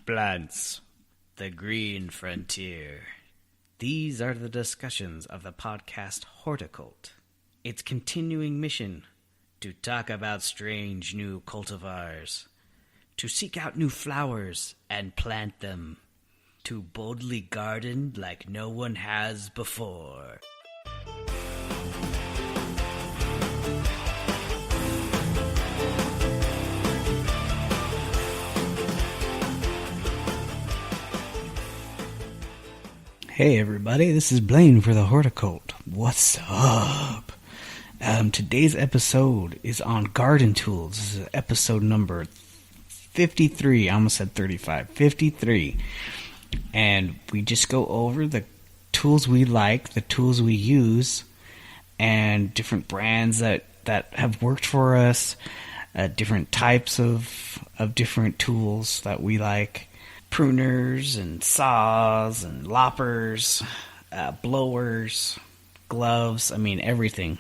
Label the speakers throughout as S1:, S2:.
S1: Plants, the green frontier. These are the discussions of the podcast Horticult. Its continuing mission to talk about strange new cultivars, to seek out new flowers and plant them, to boldly garden like no one has before. Hey everybody, this is Blaine for the Horticult. What's up? Today's episode is on garden tools. This is episode number 53. I almost said 35. 53. And we just go over the tools we like, the tools we use, and different brands that have worked for us, different types of different tools that we like. Pruners and saws and loppers, blowers, gloves, everything.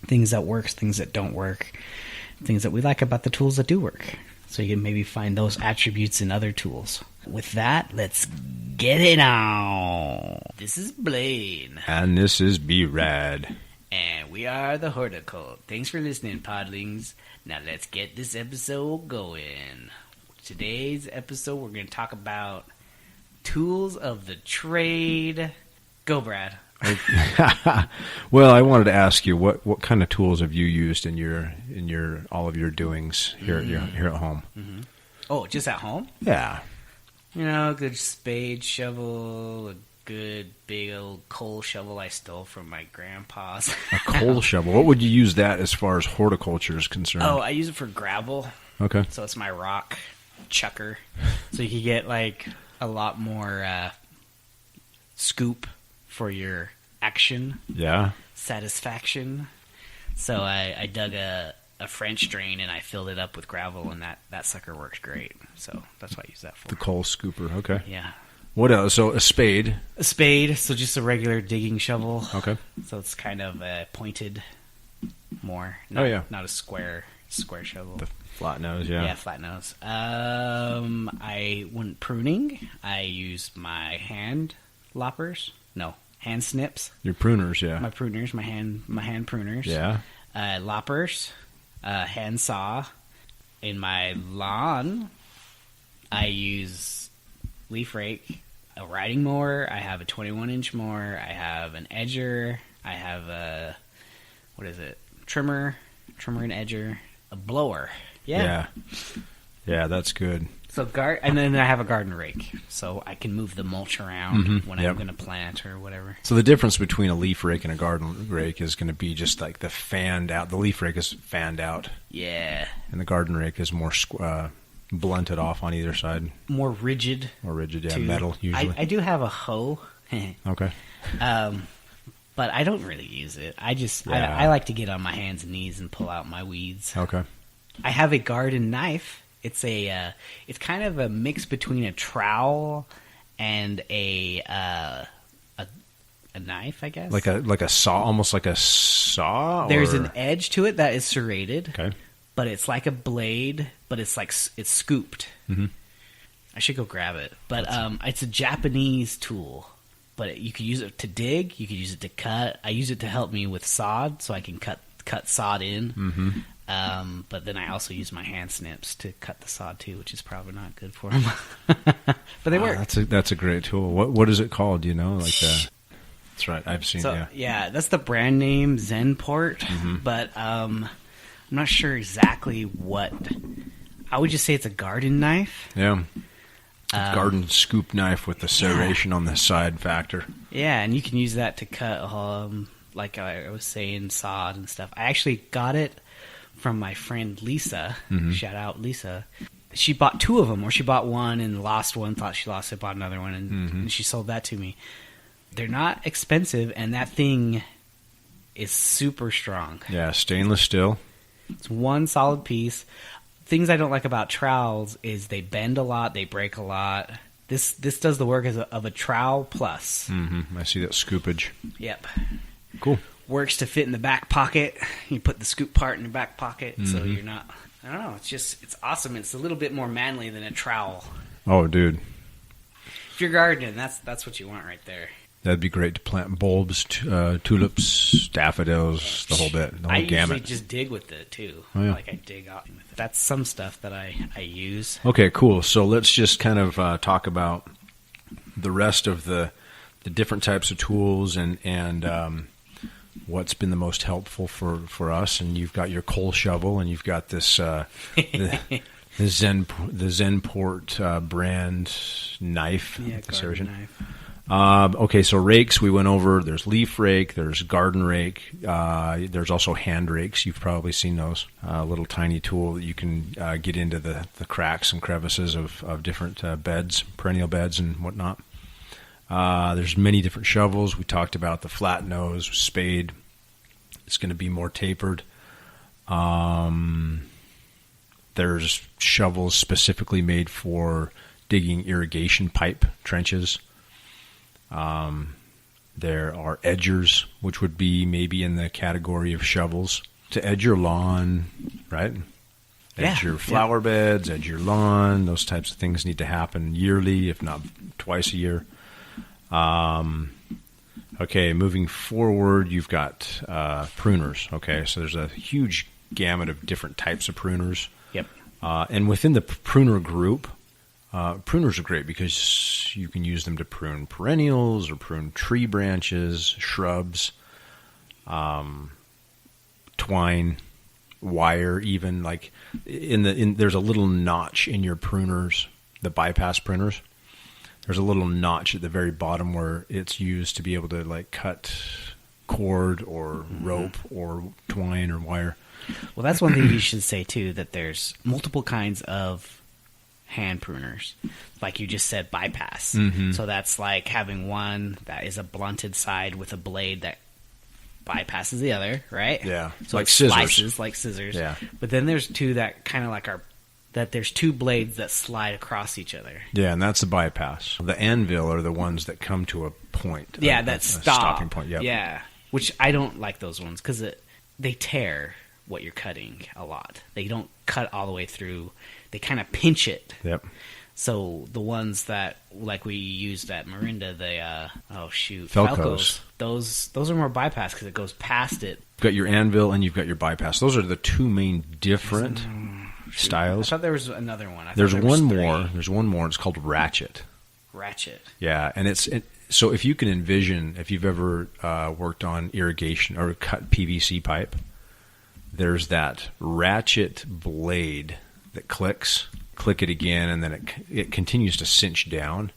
S1: Things that work, things that don't work, things that we like about the tools that do work. So you can maybe find those attributes in other tools. With that, let's get it on. This is Blaine.
S2: And this is B-Rad.
S1: And we are the Horticult. Thanks for listening, podlings. Now let's get this episode going. Today's episode, we're going to talk about tools of the trade. Go, Brad.
S2: Well, I wanted to ask you what kind of tools have you used in your all of your doings here at home? Mm-hmm.
S1: Oh, just at home?
S2: Yeah.
S1: A good spade shovel, a good big old coal shovel I stole from my grandpa's.
S2: A coal shovel. What would you use that as far as horticulture is concerned?
S1: Oh, I use it for gravel.
S2: Okay.
S1: So it's my rock chucker. So you can get like a lot more scoop for your action.
S2: Yeah.
S1: Satisfaction. So I dug a French drain and I filled it up with gravel, and that sucker works great. So that's what I use that for.
S2: The coal scooper. Okay.
S1: Yeah.
S2: What else? So a spade.
S1: A spade. So just a regular digging shovel.
S2: Okay.
S1: So it's kind of pointed more. Not a square shovel.
S2: The flat nose, yeah.
S1: Yeah, flat nose. When pruning, I use my hand loppers. No, hand snips.
S2: Your pruners, yeah.
S1: My pruners, my hand pruners.
S2: Yeah.
S1: Loppers, hand saw. In my lawn, I use leaf rake, a riding mower. I have a 21-inch mower. I have an edger. I have a trimmer and edger. A blower. Yeah, that's good. So and then I have a garden rake, so I can move the mulch around when I'm going to plant or whatever.
S2: So the difference between a leaf rake and a garden rake is going to be just like the fanned out. The leaf rake is fanned out.
S1: Yeah.
S2: And the garden rake is more blunted off on either side.
S1: More rigid.
S2: Yeah. Too. Metal usually.
S1: I do have a hoe.
S2: Okay.
S1: But I don't really use it. I like to get on my hands and knees and pull out my weeds.
S2: Okay.
S1: I have a garden knife. It's it's kind of a mix between a trowel and a knife, I guess. Like
S2: a saw, almost like a saw.
S1: There's an edge to it that is serrated.
S2: Okay.
S1: But it's like a blade, but it's scooped. Mm-hmm. I should go grab it. But it's a Japanese tool. But you could use it to dig. You could use it to cut. I use it to help me with sod, so I can cut sod in. Mm-hmm. But then I also use my hand snips to cut the sod too, which is probably not good for them. But they work.
S2: That's a great tool. What is it called? Do you know? That's right. I've seen.
S1: So, yeah, that's the brand name Zenport. Mm-hmm. But I'm not sure exactly what. I would just say it's a garden knife.
S2: Yeah. Garden scoop knife with the serration on the side factor.
S1: Yeah, and you can use that to cut, like I was saying, sod and stuff. I actually got it from my friend Lisa. Mm-hmm. Shout out, Lisa. She bought two of them, or she bought one and lost one, thought she lost it, bought another one, and she sold that to me. They're not expensive, and that thing is super strong.
S2: Yeah, stainless steel.
S1: It's one solid piece. Things I don't like about trowels is they bend a lot, they break a lot. This does the work of a trowel plus.
S2: Mm-hmm. I see that scoopage.
S1: Yep.
S2: Cool.
S1: Works to fit in the back pocket. You put the scoop part in your back pocket, so you're not. I don't know. It's awesome. It's a little bit more manly than a trowel.
S2: Oh, dude.
S1: If you're gardening, that's what you want right there.
S2: That'd be great to plant bulbs, tulips, daffodils, the whole bit, the whole
S1: I
S2: gamut.
S1: usually just dig with it, too.
S2: Oh, yeah.
S1: Like, I dig out with it. That's some stuff that I use.
S2: Okay, cool. So let's just kind of talk about the rest of the different types of tools and what's been the most helpful for us. And you've got your coal shovel, and you've got this the Zenport brand knife.
S1: Yeah, garden knife.
S2: Okay, so rakes we went over. There's leaf rake, there's garden rake, there's also hand rakes. You've probably seen those. Little tiny tool that you can get into the cracks and crevices of different beds, perennial beds and whatnot. There's many different shovels. We talked about the flat nose spade. It's going to be more tapered. There's shovels specifically made for digging irrigation pipe trenches. There are edgers, which would be maybe in the category of shovels to edge your lawn, right? Edge your flower beds, edge your lawn. Those types of things need to happen yearly, if not twice a year. Okay, moving forward, you've got pruners. Okay, so there's a huge gamut of different types of pruners.
S1: Yep.
S2: And within the pruner group, pruners are great because you can use them to prune perennials or prune tree branches, shrubs, twine, wire. Even like there's a little notch in your pruners, the bypass pruners. There's a little notch at the very bottom where it's used to be able to like cut cord or rope or twine or wire.
S1: Well, that's one thing you should say too, that there's multiple kinds of hand pruners. Like you just said, bypass.
S2: Mm-hmm.
S1: So that's like having one that is a blunted side with a blade that bypasses the other, right?
S2: Yeah.
S1: So
S2: like
S1: it
S2: scissors.
S1: slices like scissors.
S2: Yeah.
S1: But then there's two that kind of like that there's two blades that slide across each other.
S2: Yeah, and that's the bypass. The anvil are the ones that come to a point.
S1: Yeah, that stop.
S2: Stopping point, yep.
S1: Yeah. Which I don't like those ones because they tear what you're cutting a lot. They don't cut all the way through. They kind of pinch it.
S2: Yep.
S1: So the ones that like we used at Marinda,
S2: Felcos.
S1: Those are more bypass because it goes past it.
S2: You've got your anvil and you've got your bypass. Those are the two main different styles.
S1: I thought there was another one.
S2: There's one more. There's one more. It's called ratchet.
S1: Ratchet.
S2: Yeah, and so if you can envision, if you've ever worked on irrigation or cut PVC pipe, there's that ratchet blade that clicks. Click it again, and then it continues to cinch down.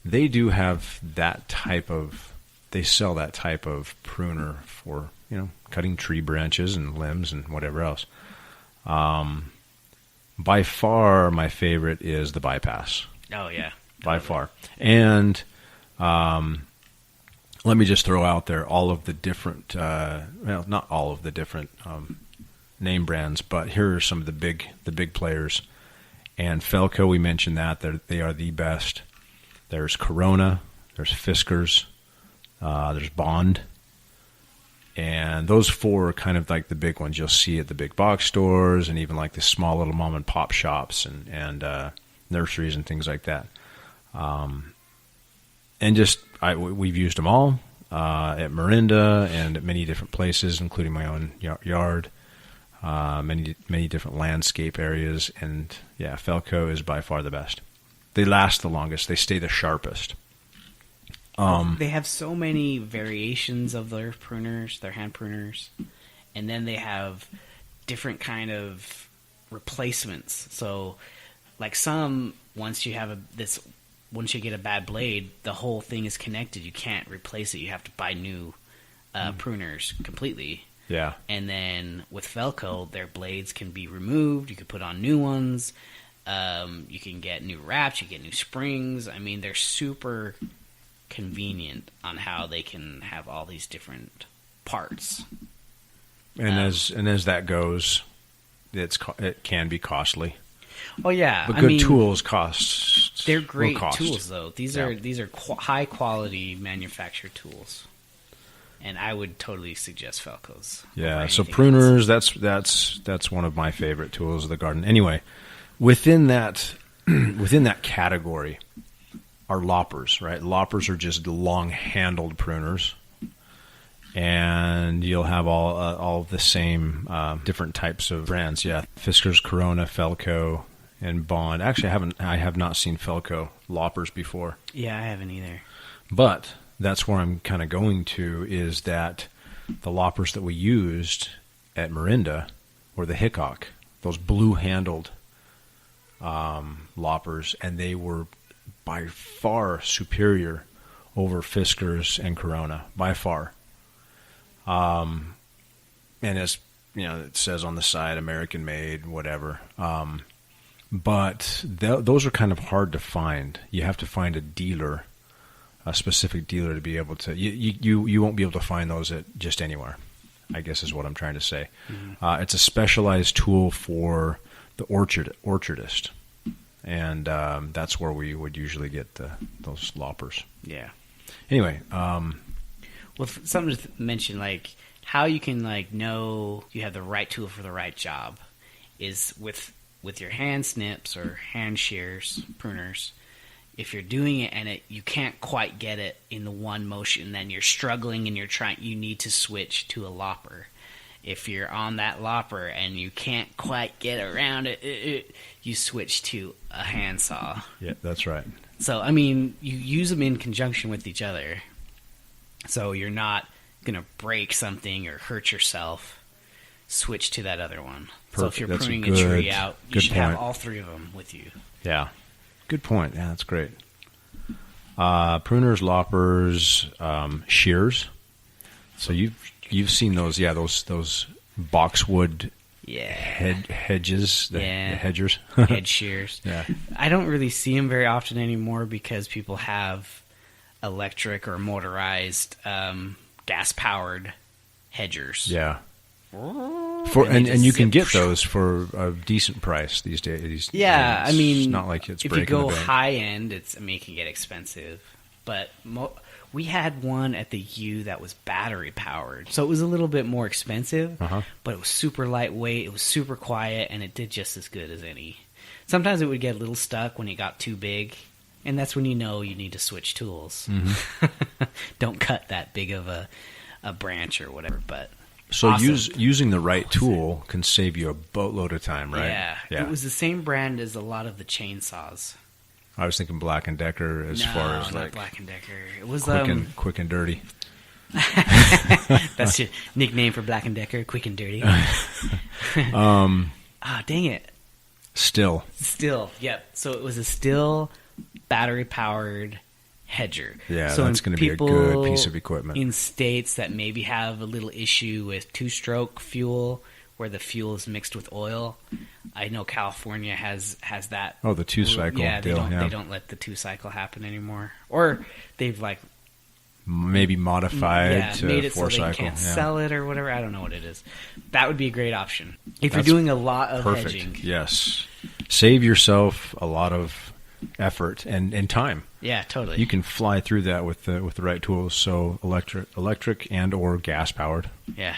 S2: They do have that type of. They sell that type of pruner for cutting tree branches and limbs and whatever else. By far, my favorite is the bypass.
S1: Oh yeah,
S2: by far. And let me just throw out there all of the different. Not all of the different name brands, but here are some of the big players. And Felco, we mentioned that they are the best. There's Corona, there's Fiskars, there's Bond, and those four are kind of like the big ones you'll see at the big box stores, and even like the small little mom and pop shops and nurseries and things like that. And we've used them all at Marinda and at many different places, including my own yard. Many different landscape areas, and yeah, Felco is by far the best. They last the longest. They stay the sharpest.
S1: They have so many variations of their pruners, their hand pruners, and then they have different kind of replacements. So, like once you get a bad blade, the whole thing is connected. You can't replace it. You have to buy new pruners completely.
S2: Yeah.
S1: And then with Felco, their blades can be removed. You can put on new ones. You can get new wraps. You get new springs. I mean, they're super convenient on how they can have all these different parts.
S2: And as that goes, it can be costly.
S1: Oh yeah,
S2: but good tools cost.
S1: They're great tools, though. These are high quality manufactured tools. And I would totally suggest Felcos.
S2: Yeah, so pruners, that's one of my favorite tools of the garden. Anyway, within that within that category are loppers, right? Loppers are just long-handled pruners, and you'll have all of the same different types of brands. Yeah, Fiskars, Corona, Felco, and Bond. Actually, I have not seen Felco loppers before.
S1: Yeah, I haven't either.
S2: But that's where I'm kind of going to, is that the loppers that we used at Marinda were the Hickok, those blue-handled loppers, and they were by far superior over Fiskars and Corona, by far. And as it says on the side, American made, whatever. But those are kind of hard to find. You have to find a specific dealer to be able to. You won't be able to find those at just anywhere, I guess is what I'm trying to say. Mm-hmm. It's a specialized tool for the orchardist. And that's where we would usually get those loppers.
S1: Yeah.
S2: Anyway.
S1: Well, something to mention, like how you can know you have the right tool for the right job is with your hand snips or hand shears, pruners. If you're doing it and you can't quite get it in the one motion, then you're struggling and you need to switch to a lopper. If you're on that lopper and you can't quite get around it, you switch to a handsaw.
S2: Yeah, that's right.
S1: So, I mean, you use them in conjunction with each other. So you're not going to break something or hurt yourself. Switch to that other one.
S2: Perfect.
S1: So if you're pruning a tree out, you should have all three of them with you.
S2: Yeah. Good point. Yeah, that's great. Pruners, loppers, shears. So you've seen those, those boxwood hedges, the hedgers.
S1: Hedge shears.
S2: Yeah.
S1: I don't really see them very often anymore because people have electric or motorized gas-powered hedgers.
S2: Yeah. And you can get those for a decent price these days.
S1: Yeah, I mean,
S2: it's not like it's
S1: if
S2: breaking
S1: you go
S2: the bank.
S1: high end, it can get expensive. But we had one at the U that was battery powered, so it was a little bit more expensive. But it was super lightweight, it was super quiet, and it did just as good as any. Sometimes it would get a little stuck when it got too big, and that's when you know you need to switch tools. Mm-hmm. Don't cut that big of a branch or whatever, but.
S2: So
S1: awesome.
S2: Using the right tool can save you a boatload of time, right?
S1: Yeah. It was the same brand as a lot of the chainsaws.
S2: I was thinking Black & Decker as far as
S1: not Black & Decker. It was
S2: quick and dirty.
S1: That's your nickname for Black & Decker, quick and dirty. Dang it.
S2: Still,
S1: yep. So it was a Still battery-powered hedger.
S2: Yeah,
S1: so
S2: that's going to be a good piece of equipment.
S1: In states that maybe have a little issue with two-stroke fuel, where the fuel is mixed with oil, I know California has that.
S2: Oh, the two-cycle deal.
S1: They don't let the two-cycle happen anymore, or they've
S2: maybe modified to
S1: made it
S2: four-cycle.
S1: So they can't sell it or whatever. I don't know what it is. That would be a great option if you're doing a lot of hedging.
S2: Yes, save yourself a lot of effort and time.
S1: Yeah, totally.
S2: You can fly through that with the right tools. So electric and or gas powered.
S1: Yeah.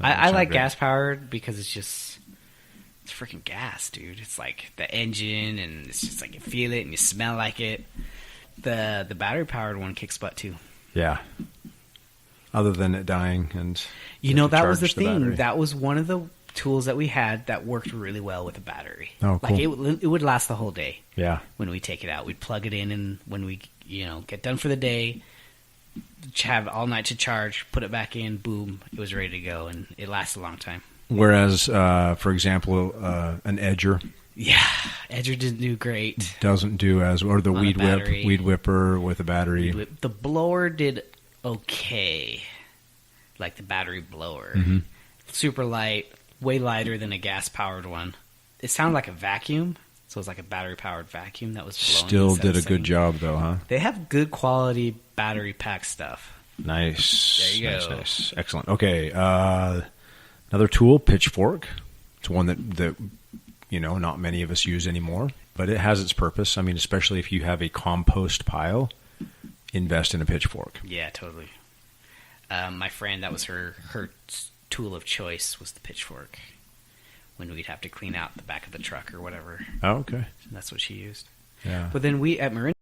S2: I
S1: like gas powered because it's freaking gas, dude. It's like the engine, and it's just like you feel it and you smell like it. The battery powered one kicks butt too.
S2: Yeah. Other than it dying and
S1: that was the thing. Battery. That was one of the tools that we had that worked really well with a battery.
S2: Oh, cool.
S1: It would last the whole day.
S2: Yeah.
S1: When we take it out, we'd plug it in, and when we get done for the day, have all night to charge, put it back in, boom, it was ready to go, and it lasts a long time.
S2: Whereas, for example, an edger.
S1: Yeah, edger didn't do great.
S2: Doesn't do as, or the weed whipper with a battery.
S1: The blower did okay, like the battery blower.
S2: Mm-hmm.
S1: Super light, way lighter than a gas-powered one. It sounded like a vacuum, so it was like a battery-powered vacuum that was blowing.
S2: Still did a good job, though, huh?
S1: They have good quality battery pack stuff.
S2: Nice.
S1: There you go.
S2: Nice. Excellent. Okay, another tool, pitchfork. It's one that not many of us use anymore, but it has its purpose. I mean, especially if you have a compost pile, invest in a pitchfork.
S1: Yeah, totally. My friend, that was her tool of choice was the pitchfork. when we'd have to clean out the back of the truck or whatever.
S2: Oh, okay.
S1: That's what she used.
S2: Yeah.
S1: But then we at Marin